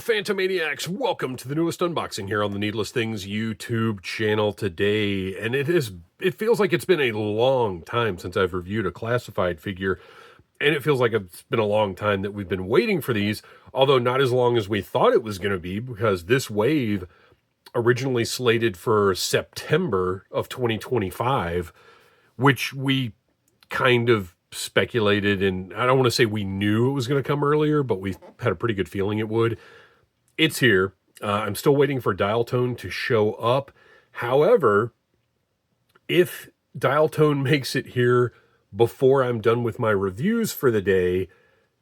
Phantomaniacs, welcome to the newest unboxing here on the Needless Things YouTube channel today. And it feels like it's been a long time since I've reviewed a classified figure, and it feels like it's been a long time that we've been waiting for these, although not as long as we thought it was going to be, because this wave originally slated for September of 2025, which we kind of speculated, and I don't want to say we knew it was going to come earlier, but we had a pretty good feeling it would. It's here. I'm still waiting for Dial Tone to show up. However, if Dial Tone makes it here before I'm done with my reviews for the day,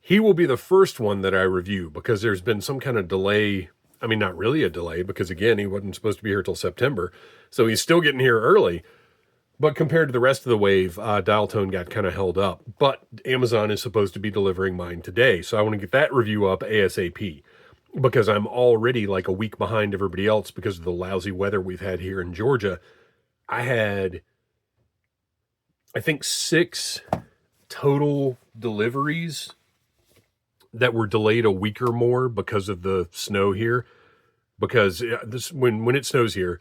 he will be the first one that I review, because there's been some kind of delay. I mean, not really a delay, because again, he wasn't supposed to be here till September, so he's still getting here early. But compared to the rest of the wave, Dial Tone got kind of held up. But Amazon is supposed to be delivering mine today, so I want to get that review up ASAP, because I'm already like a week behind everybody else because of the lousy weather we've had here in Georgia. I had, I think, 6 total deliveries that were delayed a week or more because of the snow here. Because when it snows here,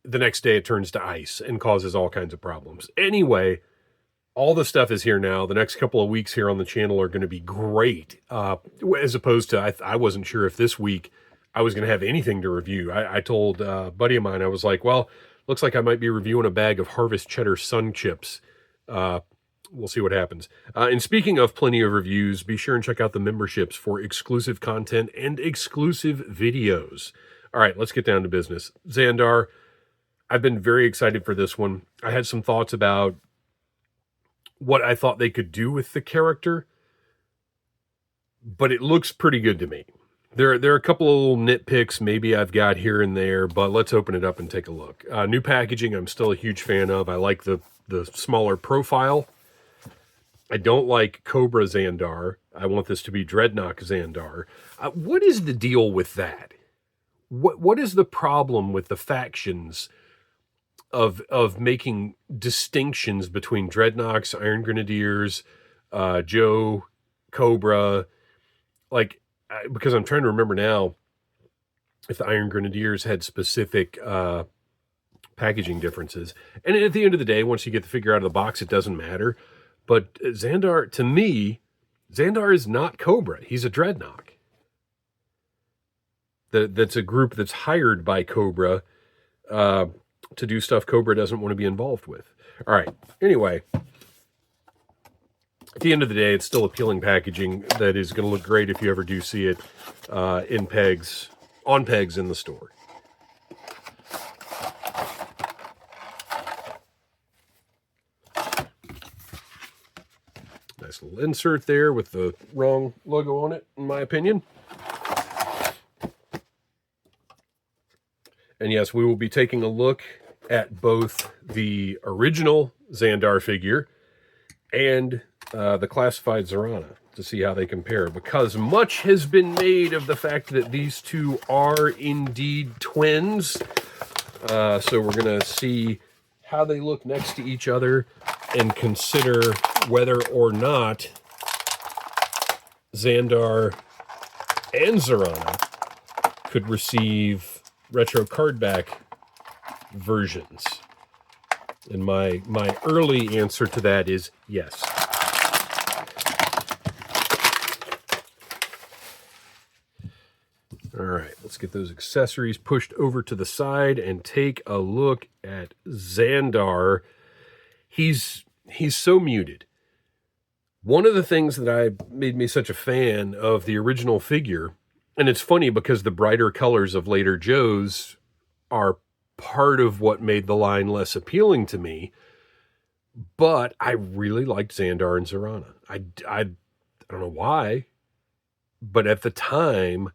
the next day it turns to ice and causes all kinds of problems. Anyway, all the stuff is here now. The next couple of weeks here on the channel are going to be great. As opposed to, I wasn't sure if this week I was going to have anything to review. I told a buddy of mine, I was like, well, looks like I might be reviewing a bag of Harvest Cheddar Sun Chips. We'll see what happens. And speaking of plenty of reviews, be sure and check out the memberships for exclusive content and exclusive videos. All right, let's get down to business. Zandar, I've been very excited for this one. I had some thoughts about what I thought they could do with the character, but it looks pretty good to me. There are a couple of little nitpicks maybe I've got here and there, but let's open it up and take a look. New packaging, I'm still a huge fan of. I like the smaller profile. I don't like Cobra Zandar. I want this to be Dreadnought Zandar. What is the deal with that? What is the problem with the factions of making distinctions between Dreadnoks, Iron Grenadiers, Joe, Cobra? Like, because I'm trying to remember now if the Iron Grenadiers had specific packaging differences. And at the end of the day, once you get the figure out of the box, it doesn't matter. But Zandar, to me, Zandar is not Cobra. He's a Dreadnought. That's a group that's hired by Cobra to do stuff Cobra doesn't want to be involved with. All right. Anyway, at the end of the day, it's still appealing packaging that is going to look great if you ever do see it on pegs in the store. Nice little insert there with the wrong logo on it, in my opinion. And yes, we will be taking a look at both the original Zandar figure and the classified Zarana to see how they compare, because much has been made of the fact that these two are indeed twins. So we're going to see how they look next to each other and consider whether or not Zandar and Zarana could receive retro card back versions. And my early answer to that is yes. All right, let's get those accessories pushed over to the side and take a look at Zandar. He's so muted. One of the things that made me such a fan of the original figure, and it's funny because the brighter colors of later Joes are part of what made the line less appealing to me, but I really liked Zandar and Zarana. I don't know why, but at the time,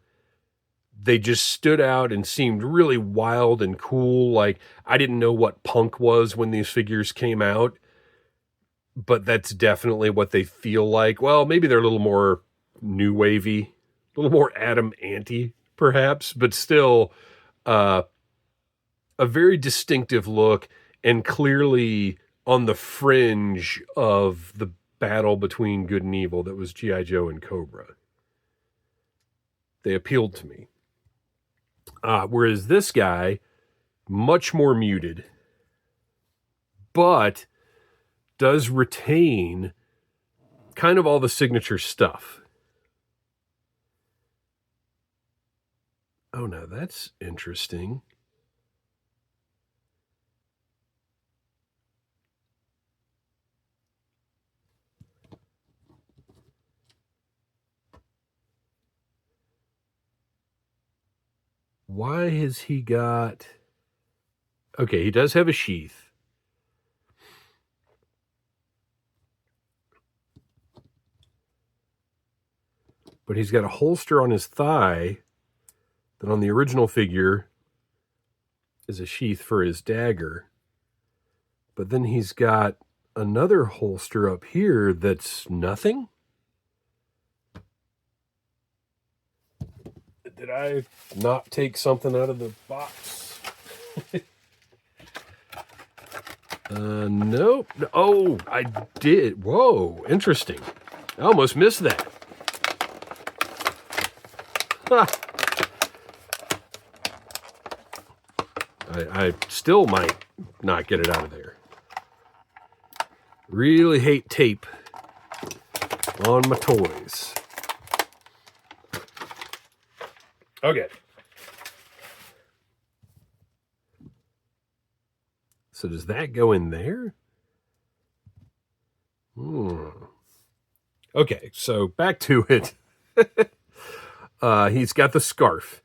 they just stood out and seemed really wild and cool. Like, I didn't know what punk was when these figures came out, but that's definitely what they feel like. Well, maybe they're a little more new wavy, a little more Adam Ante, perhaps, but still a very distinctive look, and clearly on the fringe of the battle between good and evil that was G.I. Joe and Cobra. They appealed to me. Whereas this guy, much more muted, but does retain kind of all the signature stuff. Oh, now that's interesting. Why has he got... Okay, he does have a sheath. But he's got a holster on his thigh that on the original figure is a sheath for his dagger. But then he's got another holster up here that's nothing. Did I not take something out of the box? Nope. Oh, I did. Whoa, interesting. I almost missed that. I still might not get it out of there. Really hate tape on my toys. Okay. So does that go in there? Okay, so back to it. He's got the scarf.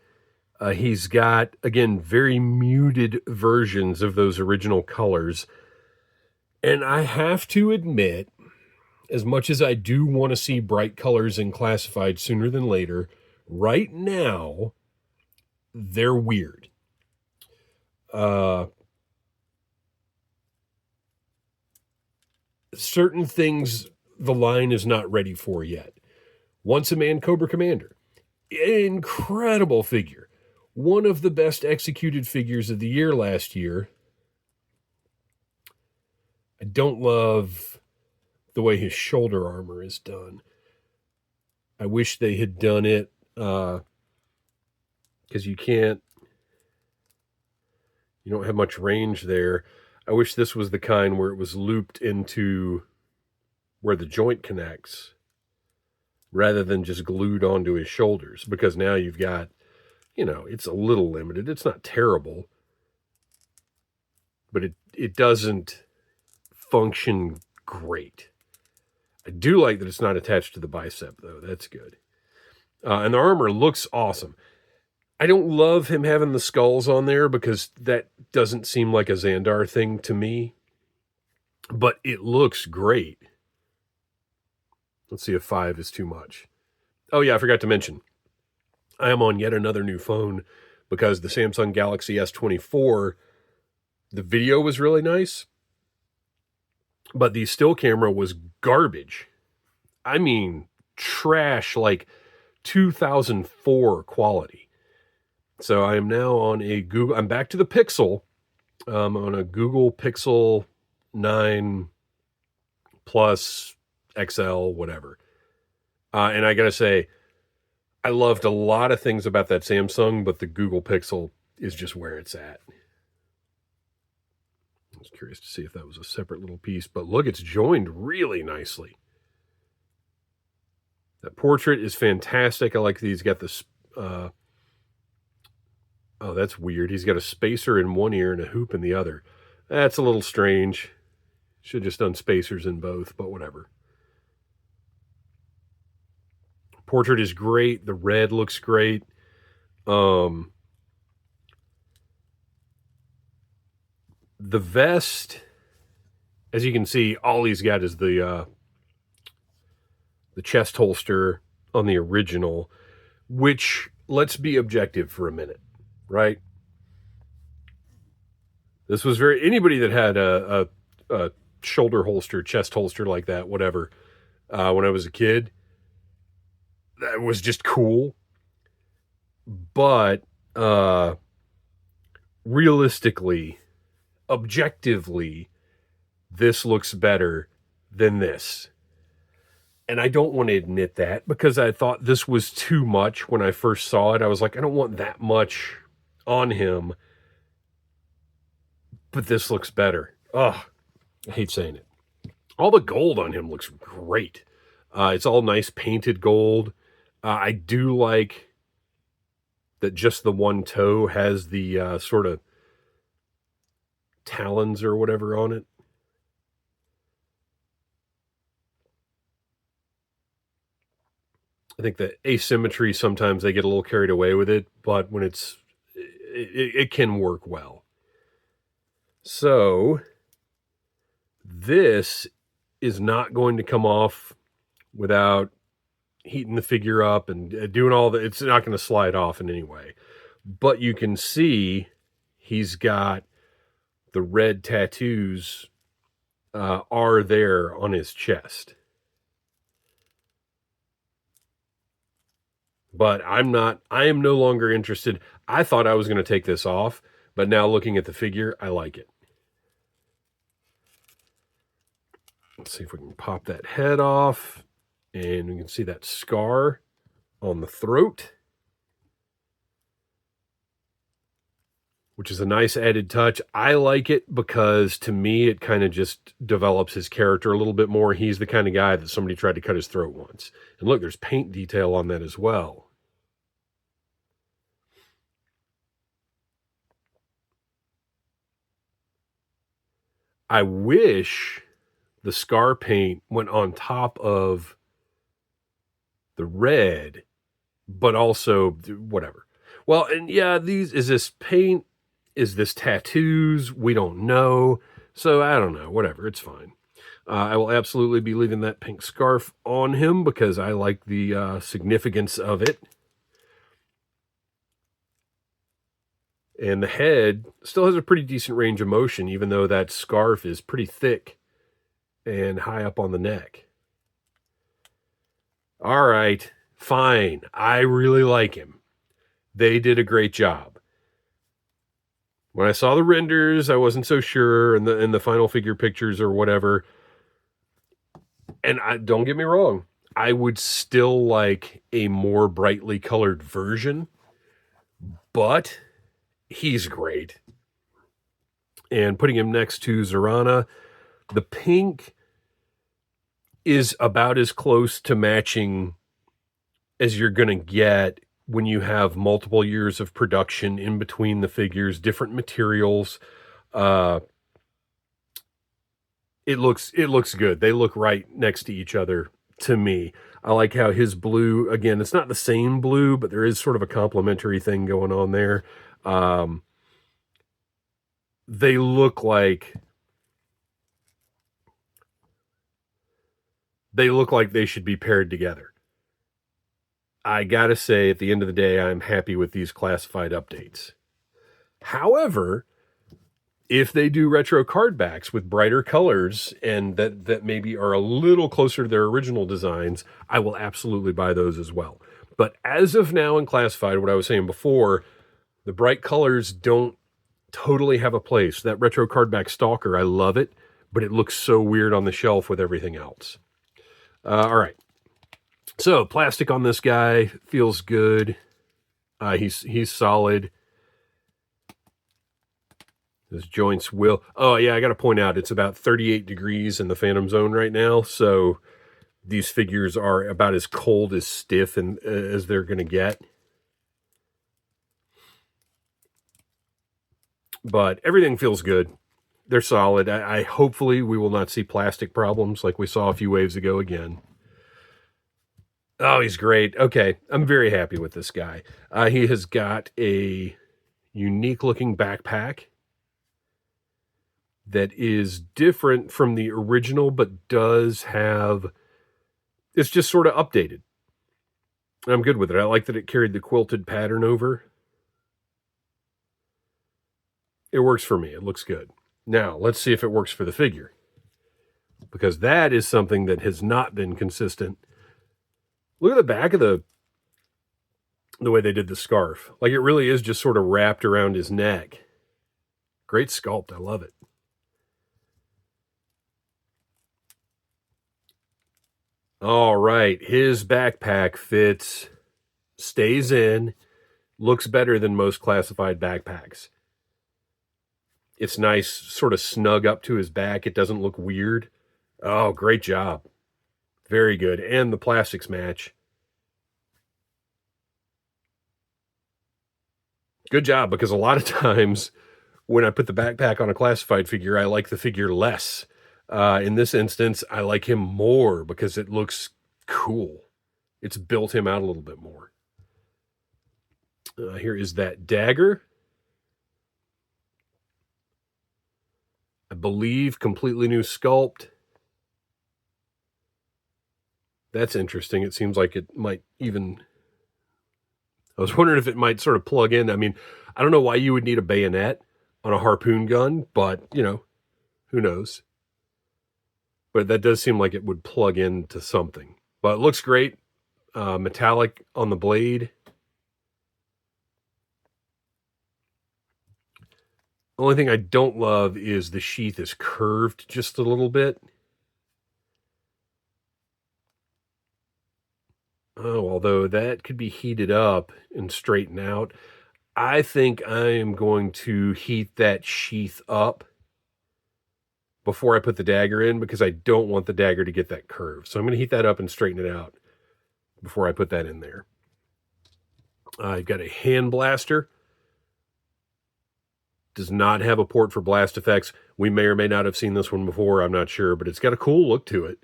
He's got, again, very muted versions of those original colors. And I have to admit, as much as I do want to see bright colors in classified sooner than later, right now, they're weird. Certain things the line is not ready for yet. Once a Man Cobra Commander. Incredible figure. One of the best executed figures of the year last year. I don't love the way his shoulder armor is done. I wish they had done it because you don't have much range there. I wish this was the kind where it was looped into where the joint connects rather than just glued onto his shoulders, because now you've got, it's a little limited. It's not terrible, but it doesn't function great. I do like that it's not attached to the bicep, though. That's good. And the armor looks awesome. I don't love him having the skulls on there because that doesn't seem like a Zandar thing to me, but it looks great. Let's see if 5 is too much. Oh yeah, I forgot to mention, I am on yet another new phone because the Samsung Galaxy S24, the video was really nice, but the still camera was garbage. I mean, trash, like 2004 quality. So I am now on I'm back to the Pixel. On a Google Pixel 9 Plus XL, whatever. And I gotta say, I loved a lot of things about that Samsung, but the Google Pixel is just where it's at. I was curious to see if that was a separate little piece, but look, it's joined really nicely. That portrait is fantastic. I like that he's got this... oh, that's weird. He's got a spacer in one ear and a hoop in the other. That's a little strange. Should have just done spacers in both, but whatever. Portrait is great. The red looks great. The vest, as you can see, all he's got is the chest holster on the original, which, let's be objective for a minute, right? This was anybody that had a shoulder holster, chest holster like that, whatever, when I was a kid, that was just cool. But realistically, objectively, this looks better than this. And I don't want to admit that because I thought this was too much when I first saw it. I was like, I don't want that much on him, but this looks better. Ugh, I hate saying it. All the gold on him looks great. It's all nice painted gold. I do like that just the one toe has the sort of talons or whatever on it. I think the asymmetry, sometimes they get a little carried away with it, but when it can work well. So this is not going to come off without heating the figure up and doing all the, it's not going to slide off in any way. But you can see he's got the red tattoos are there on his chest. But I am no longer interested. I thought I was going to take this off, but now looking at the figure, I like it. Let's see if we can pop that head off, and we can see that scar on the throat, which is a nice added touch. I like it because to me, it kind of just develops his character a little bit more. He's the kind of guy that somebody tried to cut his throat once. And look, there's paint detail on that as well. I wish the scar paint went on top of the red, but also whatever. Well, and yeah, is this paint? Is this tattoos? We don't know. So I don't know. Whatever. It's fine. I will absolutely be leaving that pink scarf on him because I like the significance of it. And the head still has a pretty decent range of motion, even though that scarf is pretty thick and high up on the neck. All right, fine. I really like him. They did a great job. When I saw the renders, I wasn't so sure, and the final figure pictures or whatever. And don't get me wrong, I would still like a more brightly colored version, but he's great. And putting him next to Zorana, the pink is about as close to matching as you're going to get when you have multiple years of production in between the figures, different materials. It looks good. They look right next to each other to me. I like how his blue, again, it's not the same blue, but there is sort of a complementary thing going on there. They look like they should be paired together. I gotta say, at the end of the day, I'm happy with these classified updates. However, if they do retro card backs with brighter colors and that maybe are a little closer to their original designs, I will absolutely buy those as well. But as of now in classified, what I was saying before, the bright colors don't totally have a place. That retro card back Stalker, I love it, but it looks so weird on the shelf with everything else. All right. So plastic on this guy feels good. He's solid. His joints will... Oh, yeah, I got to point out, it's about 38 degrees in the Phantom Zone right now, so these figures are about as cold as stiff and as they're going to get. But everything feels good. They're solid. I hopefully we will not see plastic problems like we saw a few waves ago again. Oh, he's great. Okay, I'm very happy with this guy. He has got a unique-looking backpack that is different from the original, but does have... It's just sort of updated. I'm good with it. I like that it carried the quilted pattern over. It works for me. It looks good. Now, let's see if it works for the figure. Because that is something that has not been consistent. Look at the back of the way they did the scarf. Like, it really is just sort of wrapped around his neck. Great sculpt. I love it. All right, his backpack fits, stays in, looks better than most classified backpacks. It's nice, sort of snug up to his back. It doesn't look weird. Oh, great job. Very good. And the plastics match. Good job, because a lot of times when I put the backpack on a classified figure, I like the figure less. In this instance, I like him more because it looks cool. It's built him out a little bit more. Here is that dagger. I believe completely new sculpt. That's interesting. It seems like it might even... I was wondering if it might sort of plug in. I mean, I don't know why you would need a bayonet on a harpoon gun, but, you know, who knows? But that does seem like it would plug into something. But it looks great. Metallic on the blade. Only thing I don't love is the sheath is curved just a little bit. Oh, although that could be heated up and straightened out. I think I am going to heat that sheath up before I put the dagger in, because I don't want the dagger to get that curve. So I'm going to heat that up and straighten it out before I put that in there. I've got a hand blaster. Does not have a port for blast effects. We may or may not have seen this one before. I'm not sure, but it's got a cool look to it.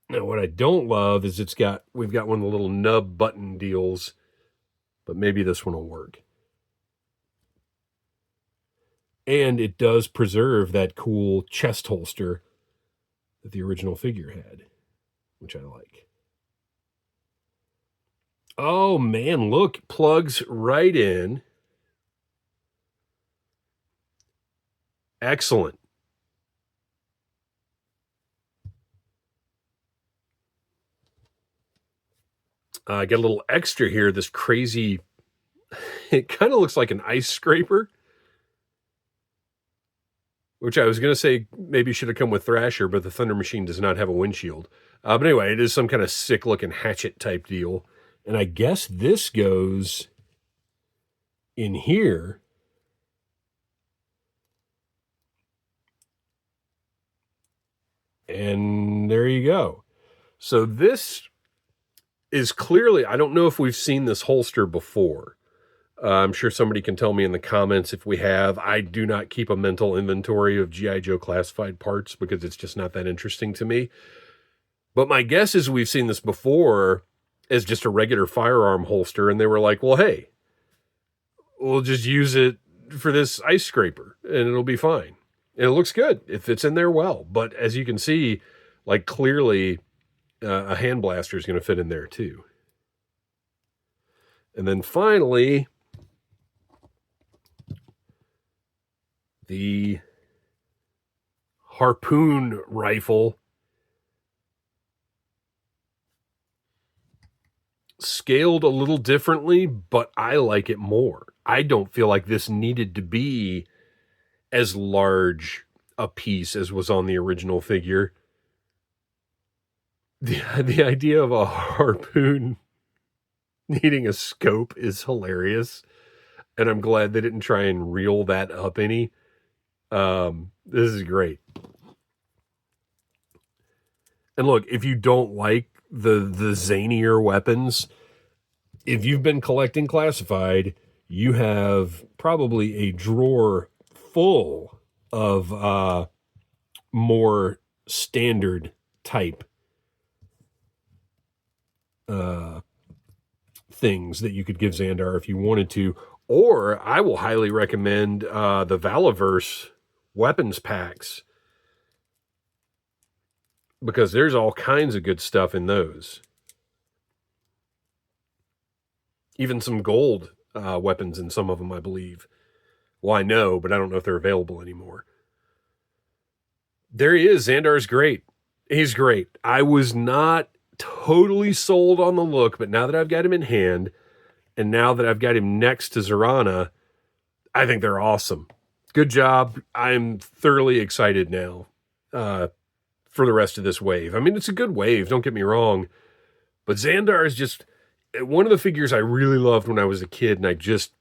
Now, what I don't love is we've got one of the little nub button deals, but maybe this one will work. And it does preserve that cool chest holster that the original figure had, which I like. Oh, man, look, plugs right in. Excellent. I get a little extra here, this crazy... It kind of looks like an ice scraper, which I was going to say maybe should have come with Thrasher, but the Thunder Machine does not have a windshield. But anyway, it is some kind of sick-looking hatchet type deal. And I guess this goes in here. And there you go. So this is clearly... I don't know if we've seen this holster before. I'm sure somebody can tell me in the comments if we have. I do not keep a mental inventory of G.I. Joe classified parts because it's just not that interesting to me. But my guess is we've seen this before as just a regular firearm holster, and they were like, well, hey, we'll just use it for this ice scraper, and it'll be fine. And it looks good. It fits in there well. But as you can see, like clearly a hand blaster is going to fit in there too. And then finally... the harpoon rifle, scaled a little differently, but I like it more. I don't feel like this needed to be as large a piece as was on the original figure. The idea of a harpoon needing a scope is hilarious, and I'm glad they didn't try and reel that up any. This is great. And look, if you don't like the zanier weapons, if you've been collecting classified, you have probably a drawer full of more standard type things that you could give Zandar if you wanted to. Or I will highly recommend the Valaverse weapons packs, because there's all kinds of good stuff in those. Even some gold weapons in some of them, I believe. Well, I know, but I don't know if they're available anymore. There he is. Zandar's great. He's great. I was not totally sold on the look, but now that I've got him in hand, and now that I've got him next to Zorana, I think they're awesome. Good job. I'm thoroughly excited now for the rest of this wave. I mean, it's a good wave, don't get me wrong, but Zandar is just one of the figures I really loved when I was a kid, and I just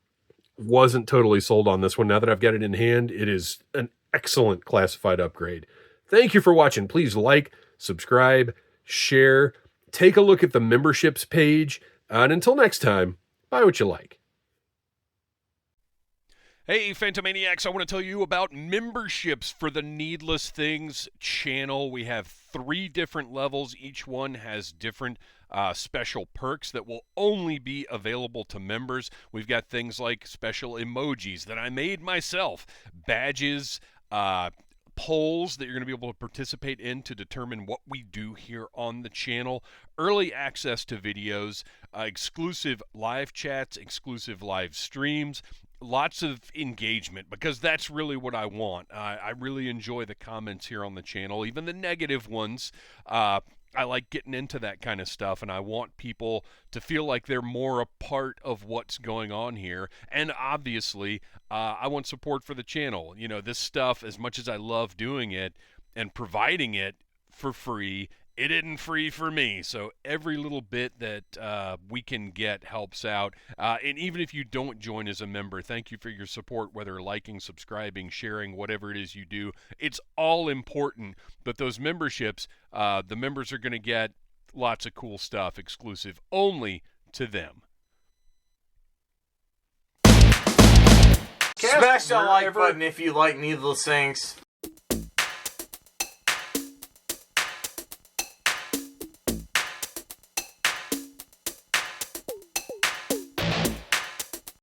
wasn't totally sold on this one. Now that I've got it in hand, it is an excellent classified upgrade. Thank you for watching. Please like, subscribe, share, take a look at the memberships page, and until next time, buy what you like. Hey, Phantomaniacs, I want to tell you about memberships for the Needless Things channel. We have 3 different levels. Each one has different special perks that will only be available to members. We've got things like special emojis that I made myself, badges, polls that you're going to be able to participate in to determine what we do here on the channel, early access to videos, exclusive live chats, exclusive live streams, lots of engagement, because that's really what I want. I really enjoy the comments here on the channel, even the negative ones. I like getting into that kind of stuff, and I want people to feel like they're more a part of what's going on here. And obviously, I want support for the channel. You know, this stuff, as much as I love doing it and providing it for free, it isn't free for me. So every little bit that we can get helps out. And even if you don't join as a member, thank you for your support, whether liking, subscribing, sharing, whatever it is you do. It's all important. But those memberships, the members are going to get lots of cool stuff exclusive only to them. Smash that like button if you like Needless Things.